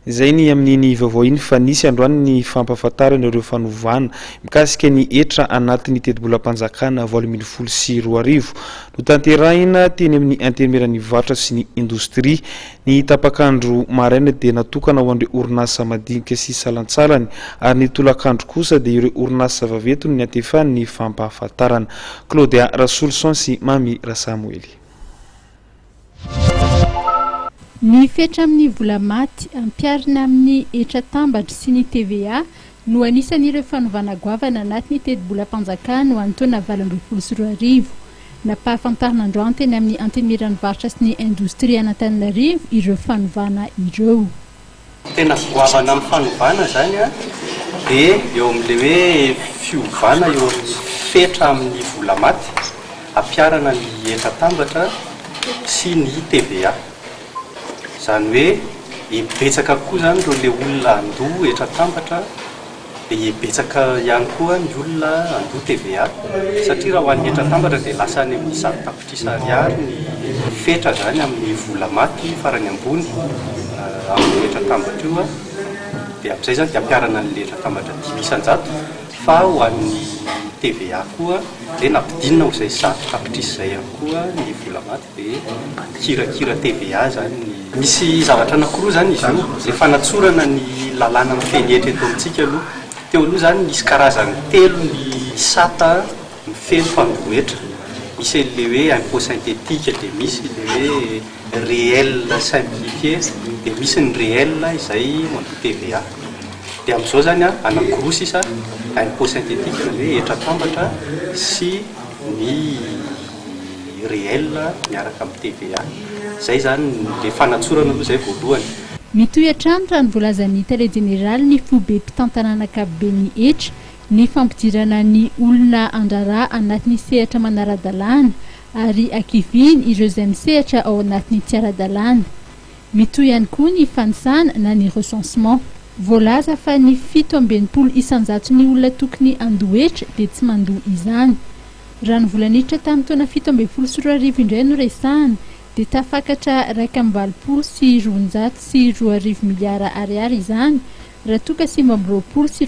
Izay ny amin'ny vaovao iny fa nisy androany ny fampahafantarana ireo fanovana mikasika ny Hetra anatin'ny teti-bolam-panjakana 2024 notanterahina teny amin'ny Antenimieran'ny Varotra sy ny Indostria. Ny tapakandro maraina dia natokana ho an'ireo orinasa madinika sy salantsalany ary ny tolakandro kosa dia ireo orinasa vaventy ny antefan'ny fampahafantarana. Claudia Rasolson sy Mami Rasamueli. Ny fetra amin'ny vola maty ampiarina amin'ny Hetra tambatra sy ny TVA no anisan'ireo fanovana goavana anatin'ny teti-bolam-panjakana ho an'ny taona 2024. Nampahafantarana androany teny amin'ny Antenimieran'ny Varotra sy ny Indostria natokana ireo fanovana ireo. Tena goavana amin'ny fanovana zany dia eo amin'ilay hoe fiovana eo amin'ny fetra amin'ny vola maty ampiarana ny Hetra tambatra sy ny TVA. Zany hoe ibetsaka koa zany ireo le olona andoha Hetra tambatra dia ibetsaka ihany koa ny olona andoha TVA, satria raha ho an'ny Hetra tambatra dia lasa any amin'ny 100 tapitrisa ariary ny fetra zany amin'ny vola maty farany ambony amin'ny Hetra tambatra io dia amin'izay zany dia ampiarana ny Hetra tambatra 500, fa ho an'ny TVA koa dia nampidinina ho izay 100 tapitrisa izay ihany koa ny vola maty dia kirakira TVA zany. Misy zavatra anankiroa zany izy io, izay fanatsorana ny lalàna mifehy Hetra eto amintsika aloha. Teo aloha zany misy karazany telo ny sata mifehy fandohetra. Misy le hoe impôt synthétique, dia misy le hoe réel simplifié, dia misy ny réel izay mandoa TVA. Dia amin'izao zany anankiroa sisa impôt synthétique le hoe Hetra tambatra sy ny réel miaraka amin'ny TVA. Zay zany le fanatsorana aloha zay voalohany. Mitohy hatrany raha ny voalazan'ny télé général ny fobe mpitantanana ankapobeny Hetra ny fampidirana ny olona andrarà anatin'ny sehatra manara-dalàna ary akiviny ireo izay misehatra ao anatin'ny tsy ara-dalàna. Mitohy ihany koa ny fanisana na ny recensement. Voalaza fa ny 720 isanjato ny olona tokony andoha Hetra dia tsy mandoha izany. Raha ny volan'Hetra tamin'ny taona 2024 indray no resahana dia tafakatra 120 sy 402 miliara ariary izany raha toka 520 sy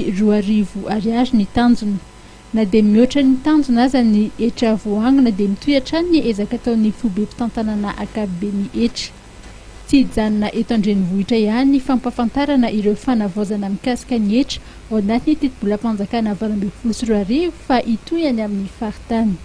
402 ariary ny tanjona. Na dia mihoatra ny tanjona aza ny Hetra voangina dia mitohy hatrany ny ezaka ataon'ny fobe mpitantanana ankapobeny Hetra. Tsy hijanona eto andrenivohitra ihany ny fampahafantarana ireo fanavaozana mikasika ny Hetra ao anatin'ny teti-bolam-panjakana 2024 fa hitohy any amin'ny faritany.